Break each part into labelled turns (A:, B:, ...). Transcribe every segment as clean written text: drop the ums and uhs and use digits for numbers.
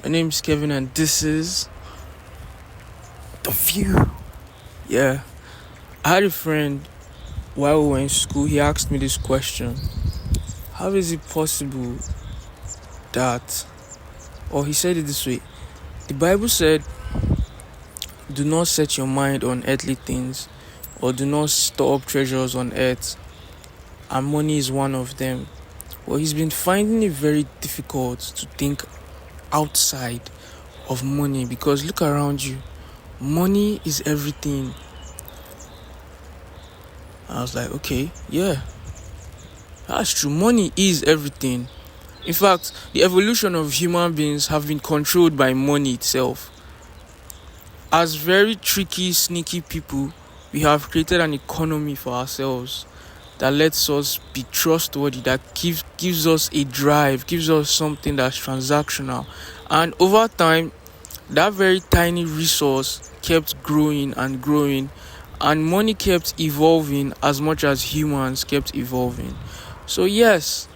A: My name is Kevin, and this is The View. Yeah, I had a friend while we were in school. He asked me this question: how is it possible that, or he said it this way, the Bible said, do not set your mind on earthly things, or do not store up treasures on earth, and money is one of them. Well, he's been finding it very difficult to think outside of money because look around you. Money is everything. I was like, okay, yeah, that's true. Money is everything. In fact, the evolution of human beings have been controlled by money itself. As very tricky, sneaky people, we have created an economy for ourselves that lets us be trustworthy, that gives us a drive, gives us something that's transactional. And over time, that very tiny resource kept growing and growing, and money kept evolving as much as humans kept evolving. So yes,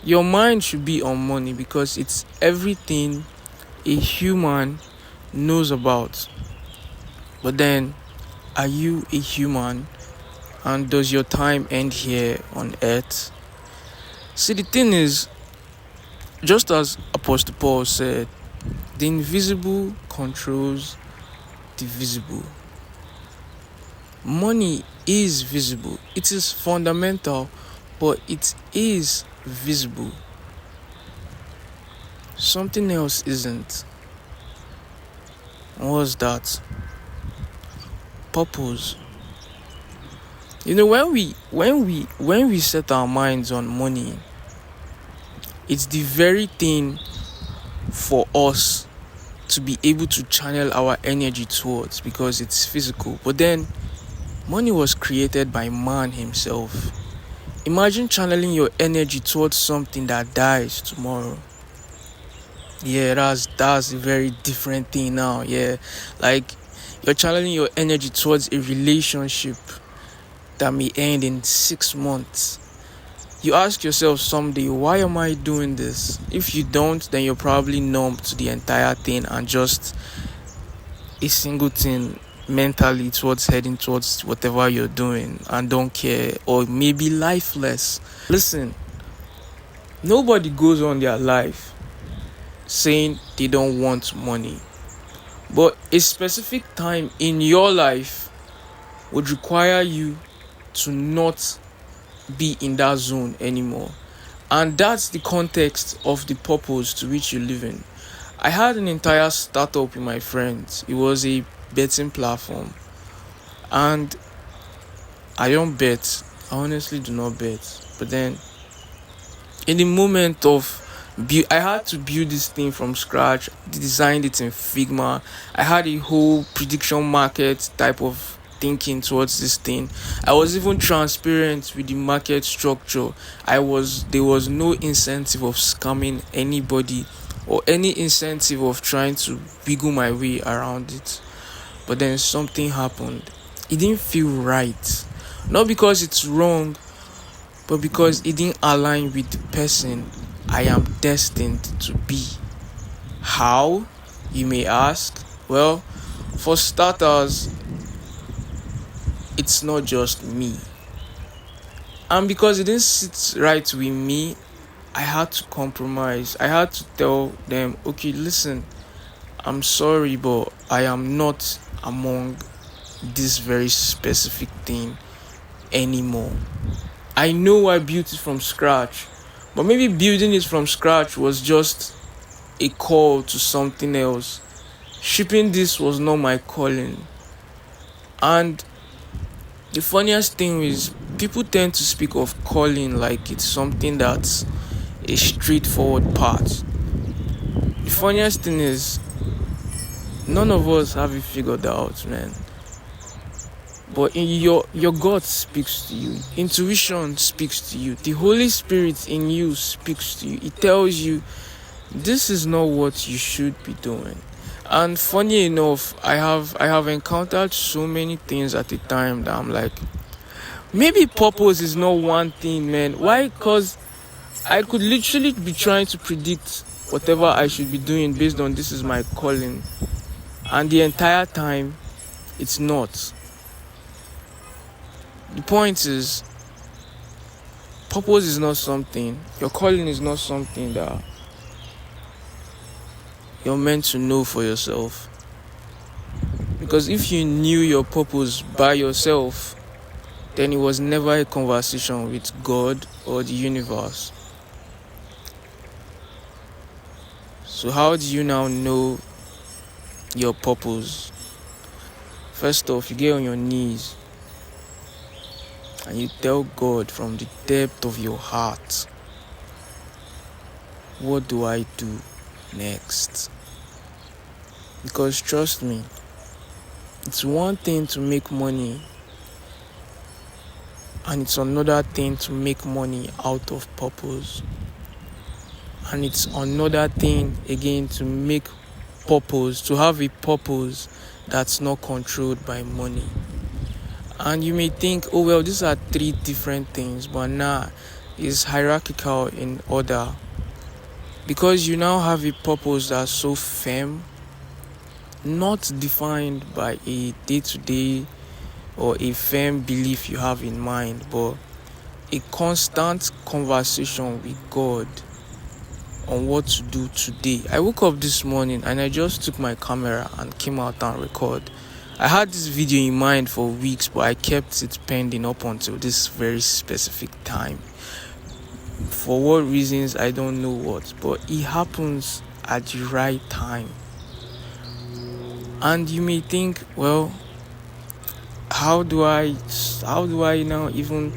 A: your mind should be on money because it's everything a human knows about. But then, are you a human? And does your time end here on earth? See, the thing is, just as Apostle Paul said, the invisible controls the visible. Money is visible. It is fundamental, but it is visible. Something else isn't. What's that? Purpose. You know, when we set our minds on money, it's the very thing for us to be able to channel our energy towards because it's physical. But then money was created by man himself. Imagine channeling your energy towards something that dies tomorrow. Yeah, that's a very different thing now. Yeah, like you're channeling your energy towards a relationship that may end in 6 months. You ask yourself someday, why am I doing this? If you don't, then you're probably numb to the entire thing and just a single thing mentally towards heading towards whatever you're doing and don't care, or maybe lifeless. Listen, nobody goes on their life saying they don't want money, but a specific time in your life would require you to not be in that zone anymore. And that's the context of the purpose to which you live in. I had an entire startup with my friends. It was a betting platform. And I don't bet. I honestly do not bet. But then in the moment of I had to build this thing from scratch, designed it in Figma. I had a whole prediction market type of thinking towards this thing. I was even transparent with the market structure. There was no incentive of scamming anybody or any incentive of trying to wiggle my way around it. But then something happened. It didn't feel right. Not because it's wrong, but because it didn't align with the person I am destined to be. How, you may ask? Well, for starters, it's not just me. And because it didn't sit right with me, I had to compromise. I had to tell them, okay, listen, I'm sorry, but I am not among this very specific thing anymore. I know I built it from scratch, but maybe building it from scratch was just a call to something else. Shipping this was not my calling. And the funniest thing is, people tend to speak of calling like it's something that's a straightforward path. The funniest thing is, none of us have it figured out, man. But in your God speaks to you. Intuition speaks to you. The Holy Spirit in you speaks to you. It tells you this is not what you should be doing. And funny enough, I have encountered so many things at a time that I'm like, maybe purpose is not one thing, man. Why? Because I could literally be trying to predict whatever I should be doing based on this is my calling, and the entire time it's not. The point is, purpose is not something, your calling is not something that you're meant to know for yourself. Because if you knew your purpose by yourself, then it was never a conversation with God or the universe. So how do you now know your purpose? First off, you get on your knees and you tell God from the depth of your heart, what do I do next? Because trust me, it's one thing to make money, and it's another thing to make money out of purpose. And it's another thing again to make purpose, to have a purpose that's not controlled by money. And you may think, oh well, these are three different things, but nah, it's hierarchical in order. Because you now have a purpose that's so firm, not defined by a day-to-day or a firm belief you have in mind, but a constant conversation with God on what to do today. I woke up this morning and I just took my camera and came out and record. I had this video in mind for weeks, but I kept it pending up until this very specific time. For what reasons, I don't know what, but it happens at the right time. And you may think, well, how do I now even,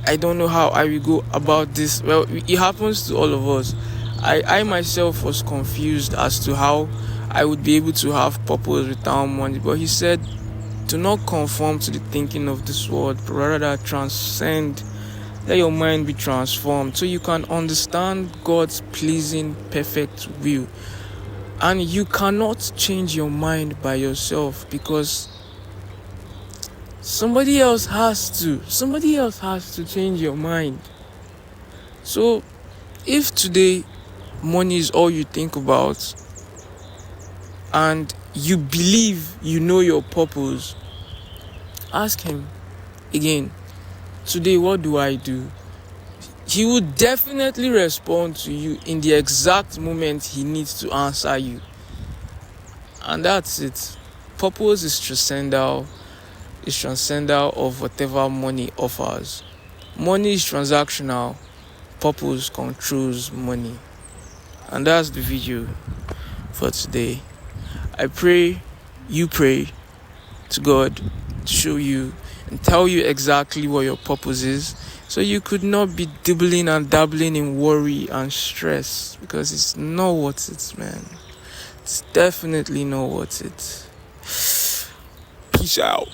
A: I don't know how I will go about this. Well, it happens to all of us. I myself was confused as to how I would be able to have purpose without money. But he said, do not conform to the thinking of this world, but rather transcend. Let your mind be transformed so you can understand God's pleasing, perfect will. And you cannot change your mind by yourself, because somebody else has to change your mind. So if today money is all you think about and you believe you know your purpose, ask him again, today what do I do? He will definitely respond to you in the exact moment he needs to answer you. And that's it. Purpose is transcendental. It's transcendental of whatever money offers. Money is transactional. Purpose controls money. And that's the video for today. I pray you pray to God to show you and tell you exactly what your purpose is, so you could not be dibbling and dabbling in worry and stress, because it's not worth it, man. It's definitely not worth it. Peace out.